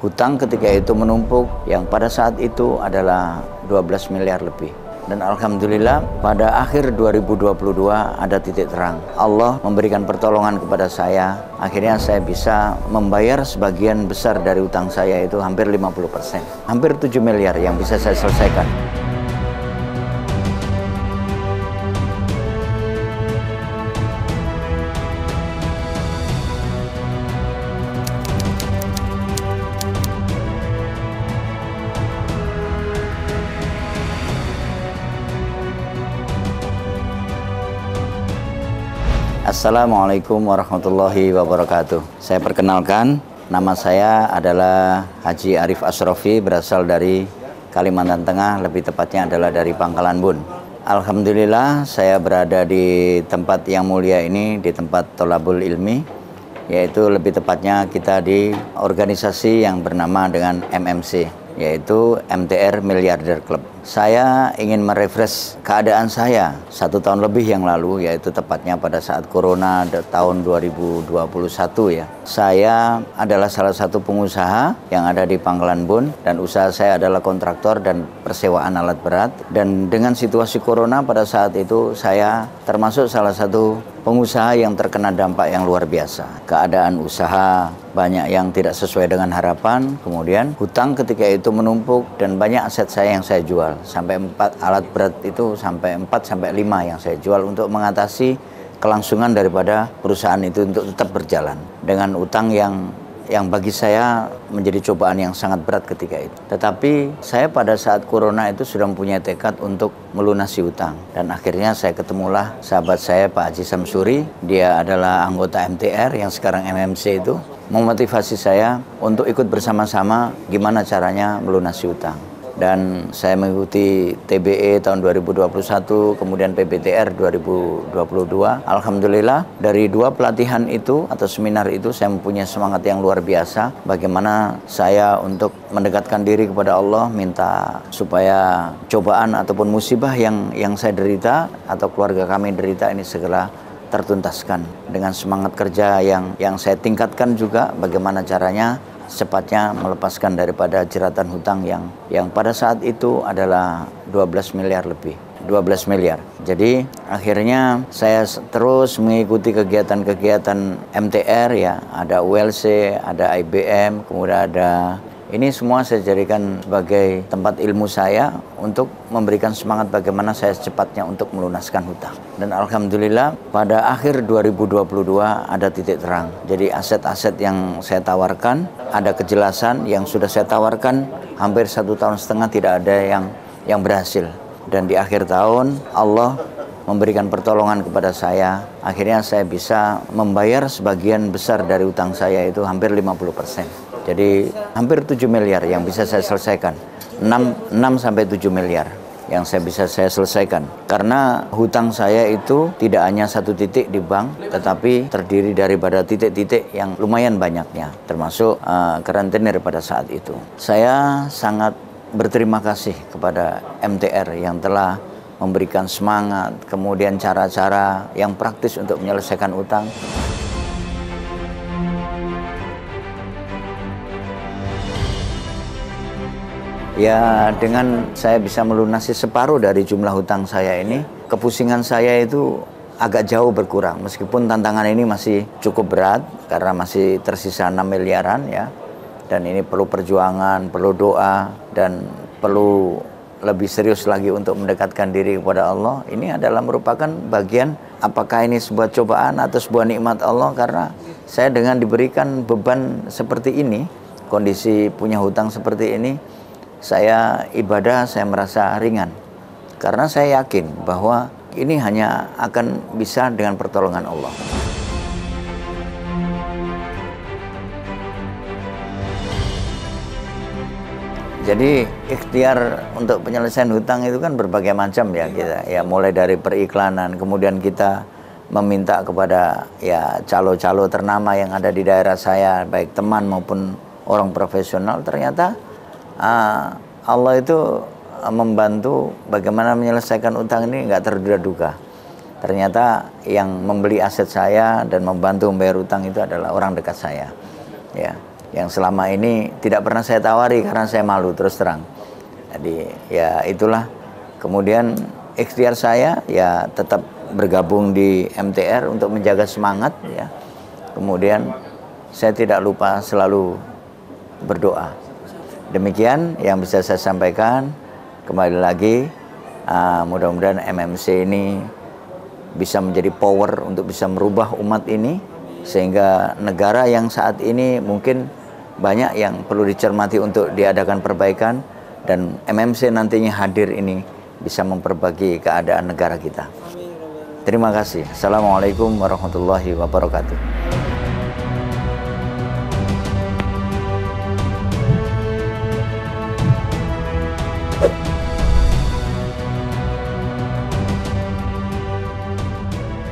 Hutang ketika itu menumpuk yang pada saat itu adalah 12 miliar lebih. Dan alhamdulillah pada akhir 2022 ada titik terang. Allah memberikan pertolongan kepada saya. Akhirnya saya bisa membayar sebagian besar dari hutang saya itu hampir 50%. Hampir 7 miliar yang bisa saya selesaikan. Assalamualaikum warahmatullahi wabarakatuh. Saya perkenalkan, nama saya adalah Haji Arif Asrofi, berasal dari Kalimantan Tengah, lebih tepatnya adalah dari Pangkalan Bun. Alhamdulillah saya berada di tempat yang mulia ini, di tempat Tholabul Ilmi, yaitu lebih tepatnya kita di organisasi yang bernama dengan MMC, yaitu MTR Milliarder Club. Saya ingin merefresh keadaan saya 1 tahun lebih yang lalu, yaitu tepatnya pada saat Corona tahun 2021 ya. Saya adalah salah satu pengusaha yang ada di Pangkalan Bun, dan usaha saya adalah kontraktor dan persewaan alat berat. Dan dengan situasi Corona pada saat itu, saya termasuk salah satu pengusaha yang terkena dampak yang luar biasa. Keadaan usaha banyak yang tidak sesuai dengan harapan, kemudian hutang ketika itu menumpuk dan banyak aset saya yang saya jual. Sampai 4 alat berat itu sampai 4-5 yang saya jual untuk mengatasi kelangsungan daripada perusahaan itu untuk tetap berjalan dengan utang yang bagi saya menjadi cobaan yang sangat berat ketika itu. Tetapi saya pada saat Corona itu sudah mempunyai tekad untuk melunasi utang. Dan akhirnya saya ketemulah sahabat saya Pak Haji Samsuri. Dia adalah anggota MTR yang sekarang MMC itu. Memotivasi saya untuk ikut bersama-sama gimana caranya melunasi utang. Dan saya mengikuti TBE tahun 2021, kemudian PBTR 2022. Alhamdulillah dari 2 pelatihan itu atau seminar itu saya mempunyai semangat yang luar biasa. Bagaimana saya untuk mendekatkan diri kepada Allah, minta supaya cobaan ataupun musibah yang saya derita atau keluarga kami derita ini segera tertuntaskan. Dengan semangat kerja yang saya tingkatkan juga, bagaimana caranya secepatnya melepaskan daripada jeratan hutang yang pada saat itu adalah 12 miliar lebih. 12 miliar. Jadi akhirnya saya terus mengikuti kegiatan-kegiatan MTR ya, ada ULC, ada IBM, kemudian ada ini semua saya jadikan sebagai tempat ilmu saya untuk memberikan semangat bagaimana saya secepatnya untuk melunaskan hutang. Dan alhamdulillah pada akhir 2022 ada titik terang. Jadi aset-aset yang saya tawarkan, ada kejelasan yang sudah saya tawarkan hampir 1,5 tahun tidak ada yang berhasil. Dan di akhir tahun Allah memberikan pertolongan kepada saya. Akhirnya saya bisa membayar sebagian besar dari hutang saya itu hampir 50%. Jadi hampir 7 miliar yang bisa saya selesaikan. 6-7 miliar yang bisa saya selesaikan. Karena hutang saya itu tidak hanya 1 titik di bank, tetapi terdiri daripada titik-titik yang lumayan banyaknya, termasuk rentenir pada saat itu. Saya sangat berterima kasih kepada MTR yang telah memberikan semangat, kemudian cara-cara yang praktis untuk menyelesaikan utang. Ya, dengan saya bisa melunasi separuh dari jumlah hutang saya ini, kepusingan saya itu agak jauh berkurang. Meskipun tantangan ini masih cukup berat, karena masih tersisa 6 miliaran ya. Dan ini perlu perjuangan, perlu doa, dan perlu lebih serius lagi untuk mendekatkan diri kepada Allah. Ini adalah merupakan bagian, apakah ini sebuah cobaan atau sebuah nikmat Allah, karena saya dengan diberikan beban seperti ini, kondisi punya hutang seperti ini, saya ibadah, saya merasa ringan. Karena saya yakin bahwa ini hanya akan bisa dengan pertolongan Allah. Jadi ikhtiar untuk penyelesaian hutang itu kan berbagai macam ya kita. Ya mulai dari periklanan, kemudian kita meminta kepada ya calo-calo ternama yang ada di daerah saya, baik teman maupun orang profesional. Ternyata Allah itu membantu bagaimana menyelesaikan utang ini nggak terduga-duga. Ternyata yang membeli aset saya dan membantu membayar utang itu adalah orang dekat saya. Ya, yang selama ini tidak pernah saya tawari karena saya malu terus terang. Jadi ya itulah, kemudian ikhtiar saya ya tetap bergabung di MTR untuk menjaga semangat ya. Kemudian saya tidak lupa selalu berdoa. Demikian yang bisa saya sampaikan. Kembali lagi, mudah-mudahan MMC ini bisa menjadi power untuk bisa merubah umat ini, sehingga negara yang saat ini mungkin banyak yang perlu dicermati untuk diadakan perbaikan, dan MMC nantinya hadir ini bisa memperbaiki keadaan negara kita. Terima kasih. Assalamualaikum warahmatullahi wabarakatuh.